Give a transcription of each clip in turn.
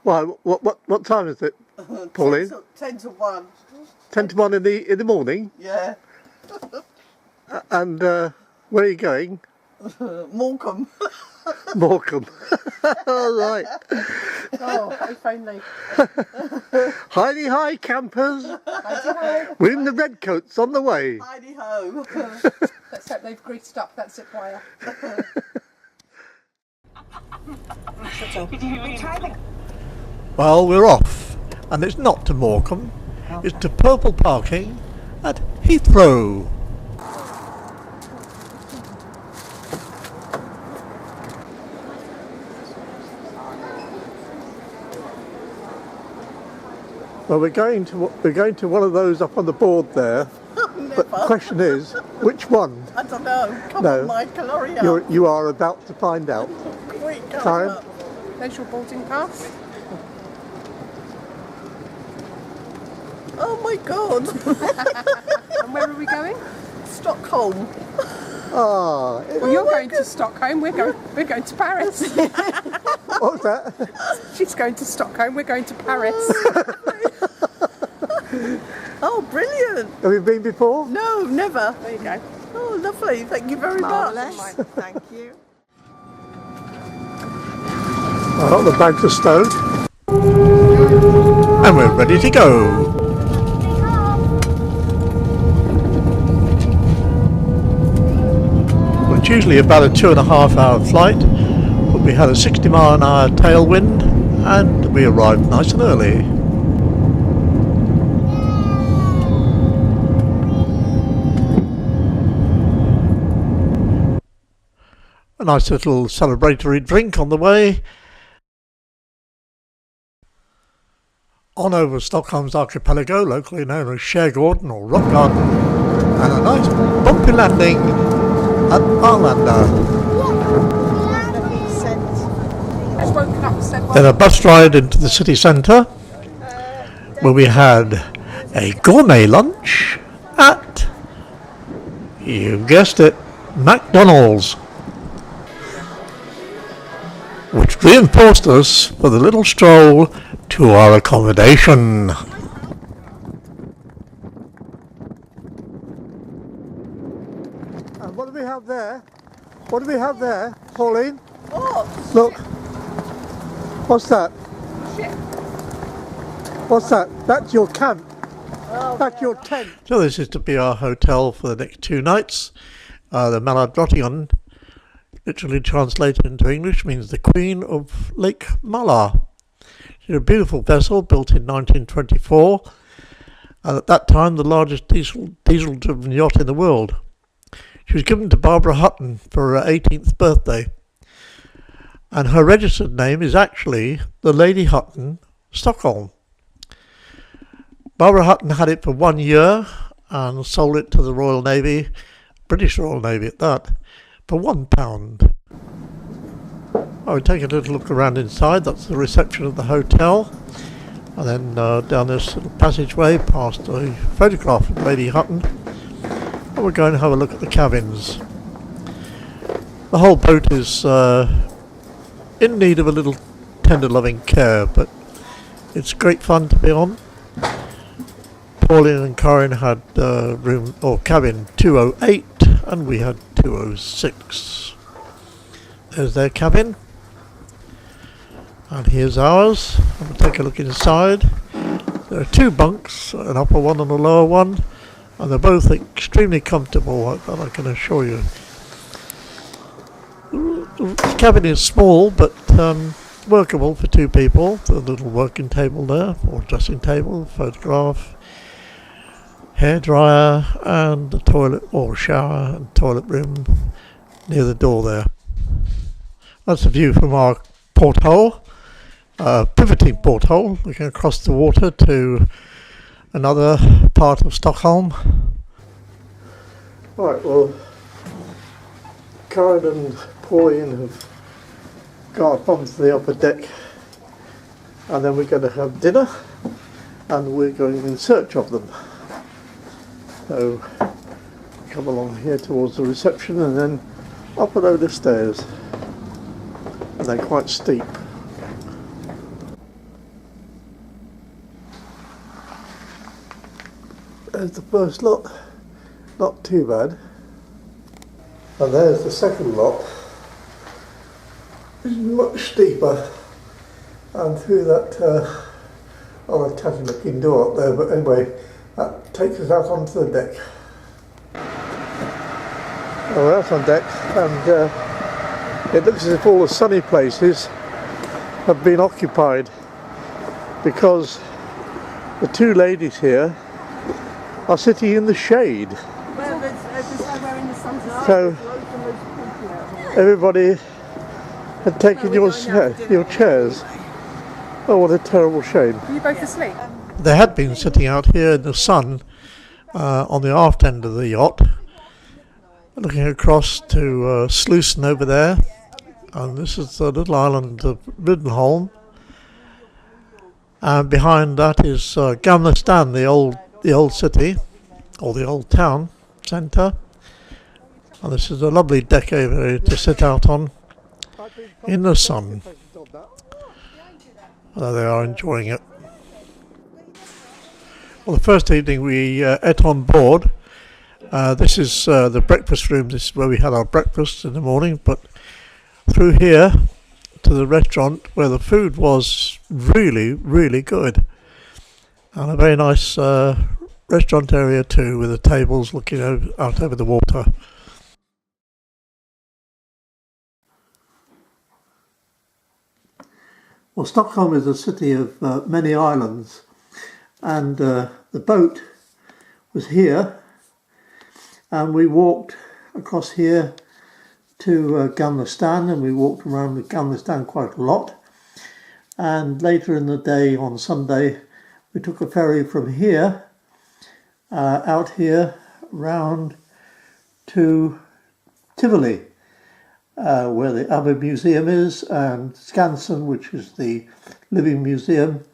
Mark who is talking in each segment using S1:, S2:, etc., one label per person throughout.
S1: Why? What time is it, Pauline?
S2: 10 to 1.
S1: 10 to 1 in the morning?
S2: Yeah.
S1: And where are you going?
S2: Morecambe.
S1: Morecambe. All right.
S3: Oh, how friendly.
S1: Heidi hi, campers.
S3: Hi.
S1: We're in the redcoats on the way.
S2: Heidi ho.
S3: Let's hope they've greased up that zip wire.
S1: Well, we're off, and it's not to Morecambe, it's to Purple Parking at Heathrow. Well, we're going to one of those up on the board there. But the question is, which one?
S2: I don't know. Come on, Michael, hurry up.
S1: You are about to find out.
S2: Quick,
S1: Karen?
S2: up.
S3: There's your boarding pass.
S2: Oh my God.
S3: And where are we going?
S2: Stockholm.
S1: Ah,
S3: Well, you're going to Stockholm. We're going to Paris.
S1: what's that?
S3: She's going to Stockholm. We're going to Paris.
S2: Oh, brilliant.
S1: Have you been before?
S2: No, never.
S3: There you go.
S2: Oh, lovely. Thank you very
S4: Marvellous.
S2: much. Thank you.
S1: Well, the bags are stowed. And we're ready to go. Well, it's usually about a 2.5 hour flight, but we had a 60-mile-an-hour tailwind and we arrived nice and early. A nice little celebratory drink on the way. On over Stockholm's archipelago, locally known as Shergården or Rock Garden, and a nice bumpy landing at Arlanda.
S3: Just woken up and said,
S1: Then a bus ride into the city centre, where we had a gourmet lunch at, you guessed it, McDonald's, which reinforced us for the little stroll to our accommodation. And what do we have there? What do we have there, Pauline?
S2: Oh,
S1: Look. What's that?
S3: shit.
S1: What's that? That's your camp.
S2: Oh,
S1: That's your tent. So this is to be our hotel for the next 2 nights. The Malardrottingen, literally translated into English, means the Queen of Lake Malar. She's a beautiful vessel built in 1924, and at that time the largest diesel-driven yacht in the world. She was given to Barbara Hutton for her 18th birthday, and her registered name is actually the Lady Hutton, Stockholm. Barbara Hutton had it for 1 year and sold it to the Royal Navy, British Royal Navy at that, for £1. I'll take a little look around inside. That's the reception of the hotel, and then down this little passageway past a photograph of Lady Hutton, and we're going to have a look at the cabins. The whole boat is in need of a little tender loving care, but it's great fun to be on. Pauline and Corinne had room or cabin 208 and we had 206. There's their cabin, and here's ours. And we'll take a look inside. There are 2 bunks, an upper one and a lower one, and they're both extremely comfortable, that I can assure you. The cabin is small but workable for 2 people. There's a little working table there, or dressing table, photograph, hairdryer, and a toilet or shower and toilet room near the door there. That's a view from our porthole, pivoting porthole, looking across the water to another part of Stockholm. Right, well, Karen and Pauline have got up onto the upper deck, and then we're going to have dinner, and we're going in search of them. So come along here towards the reception and then up a load of stairs, and they're quite steep. There's the first lot, not too bad. And there's the second lot. It's much steeper, and through that rather tatty looking door up there, but anyway, that takes us out onto the deck. Oh, we're out on deck, and it looks as if all the sunny places have been occupied, because the two ladies here are sitting in the shade. So everybody had taken your chairs. Oh, what a terrible shame.
S3: Are you both asleep?
S1: They had been sitting out here in the sun on the aft end of the yacht, looking across to Sluisen over there, and this is the little island of Riddenholm, and behind that is Gamla Stan, the old city, or the old town centre, and this is a lovely deck area to sit out on in the sun. They are enjoying it. Well, the first evening we ate on board. This is the breakfast room. This is where we had our breakfast in the morning, but through here to the restaurant where the food was really, really good, and a very nice restaurant area too, with the tables looking out over the water. Well, Stockholm is a city of many islands, and the boat was here, and we walked across here to Gamla Stan, and we walked around the Gamla Stan quite a lot, and later in the day on Sunday we took a ferry from here out here round to Tivoli, where the ABBA Museum is, and Skansen, which is the living museum,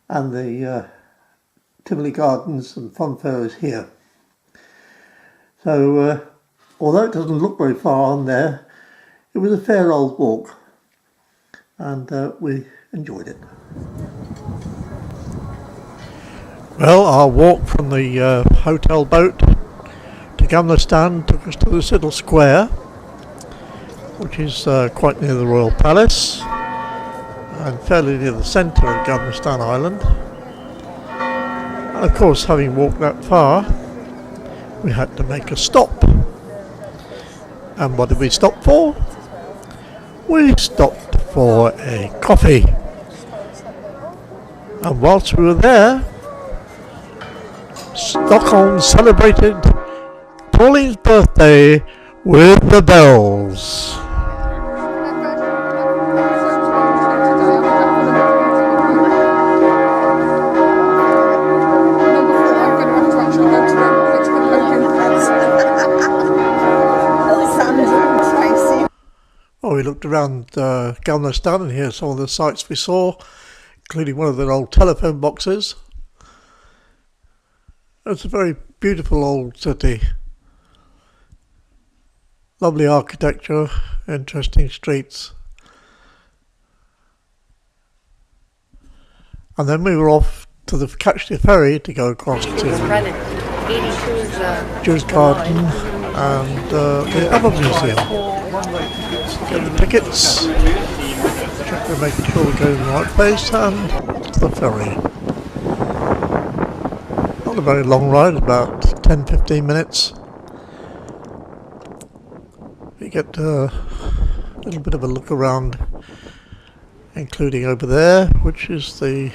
S1: and the Tivoli Gardens and Fun Fair is here. So although it doesn't look very far on there, it was a fair old walk, and we enjoyed it. Well, our walk from the hotel boat to Gamla Stan took us to this little square, which is quite near the Royal Palace and fairly near the centre of Gamla Stan Island. And of course, having walked that far, we had to make a stop. And what did we stop for? We stopped for a coffee. And whilst we were there, Stockholm celebrated Pauline's birthday with the bells. Oh, we looked around Gamla Stan, and here's some of the sights we saw, including one of their old telephone boxes. It's a very beautiful old city. Lovely architecture, interesting streets. And then we were off to catch the ferry to go across to Jewish Garden and the ABBA Museum. Get the tickets, check we're making sure we're going to the right place, and to the ferry. Not a very long ride, about 10-15 minutes. We get a little bit of a look around, including over there, which is the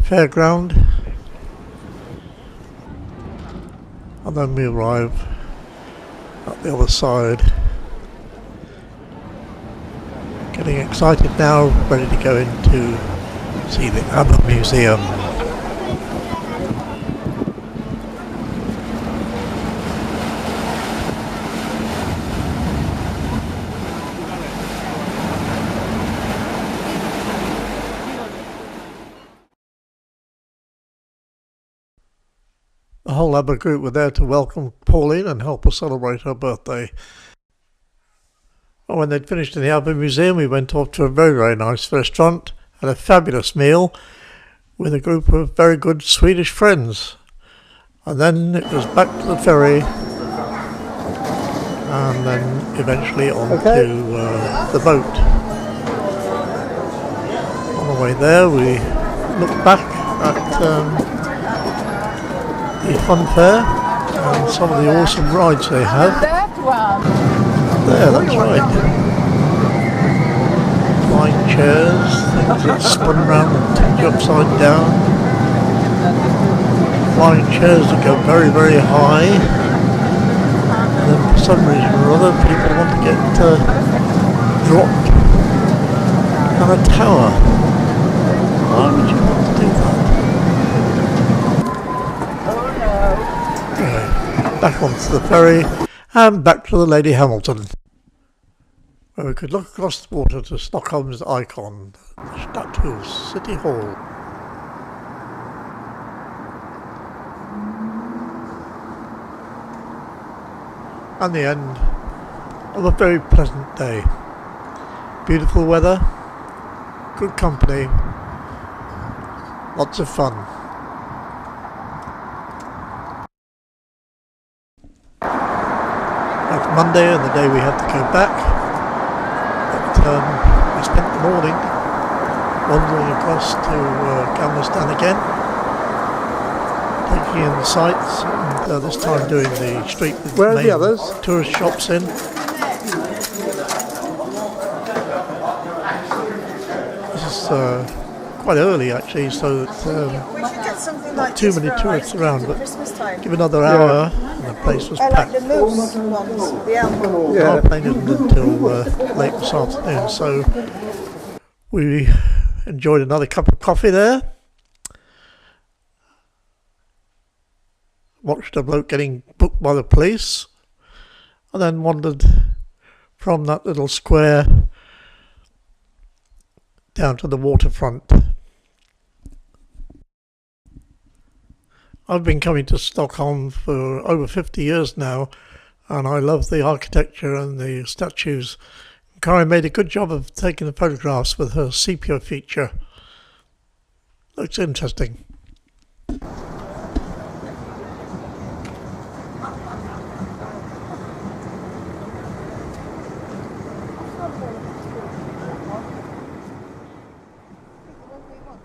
S1: fairground, and then we arrive at the other side. Getting excited now, ready to go in to see the ABBA Museum. The whole ABBA group were there to welcome Pauline and help her celebrate her birthday. When they'd finished in the ABBA Museum, we went off to a very, very nice restaurant, had a fabulous meal with a group of very good Swedish friends. And then it was back to the ferry, and then eventually on to the boat. On the way there, we looked back at the fun fair and some of the awesome rides they have. There, that's right. Flying chairs, things that spin around and tip you upside down. Flying chairs that go very, very high. And then for some reason or other, people want to get dropped on a tower. Why would you want to do that? Anyway, back onto the ferry and back to the Lady Hamilton, where we could look across the water to Stockholm's icon, Chartres City Hall. And the end of a very pleasant day. Beautiful weather, good company, lots of fun. Like Monday and the day we had to go back, but we spent the morning wandering across to Galveston again, taking in the sights, and this time doing the street with
S4: Where are the
S1: main
S4: others?
S1: tourist shops in. This is quite early actually, so that
S2: We should get something like
S1: too
S2: this
S1: many
S2: for
S1: tourists around, but
S2: Christmas time.
S1: give another hour and the place was
S2: I like
S1: packed.
S2: the moose ones, the elm.
S4: Yeah.
S1: Our plane isn't until late this afternoon, so we enjoyed another cup of coffee there. Watched a bloke getting booked by the police, and then wandered from that little square down to the waterfront. I've been coming to Stockholm for over 50 years now, and I love the architecture and the statues. Kari made a good job of taking the photographs with her sepia feature. Looks interesting.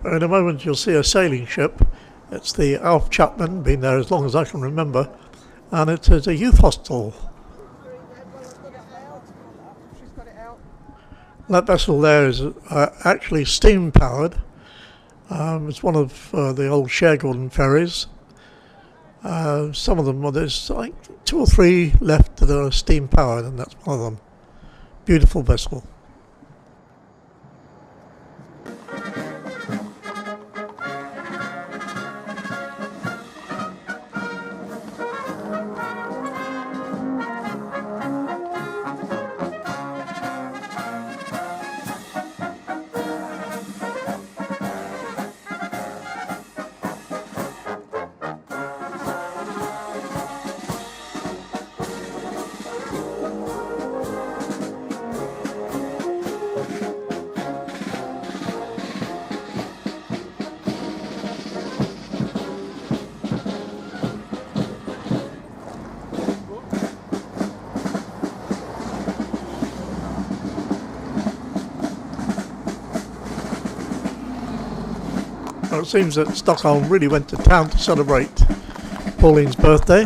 S1: In a moment you'll see a sailing ship. It's the Alf Chapman, been there as long as I can remember, and it is a youth hostel. That vessel there is actually steam powered. It's one of the old Shergården ferries. Some of them, well, there's like 2 or 3 left that are steam powered, and that's one of them. Beautiful vessel. Well, it seems that Stockholm really went to town to celebrate Pauline's birthday,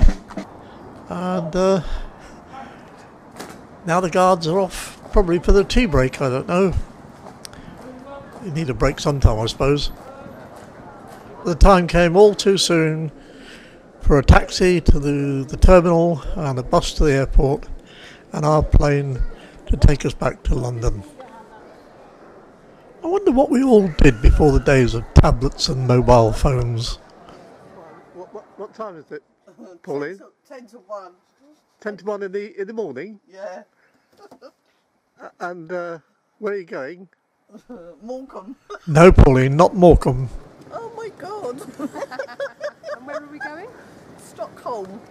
S1: and now the guards are off, probably for the tea break, I don't know. You need a break sometime, I suppose. The time came all too soon for a taxi to the terminal and a bus to the airport and our plane to take us back to London. I wonder what we all did before the days of tablets and mobile phones.
S4: What time is it, Pauline?
S2: 10 to 1.
S4: 10 to 1 in the morning?
S2: Yeah.
S4: And where are you going?
S2: Morecambe.
S1: No, Pauline, not Morecambe.
S2: Oh my god.
S3: And where are we going?
S2: Stockholm.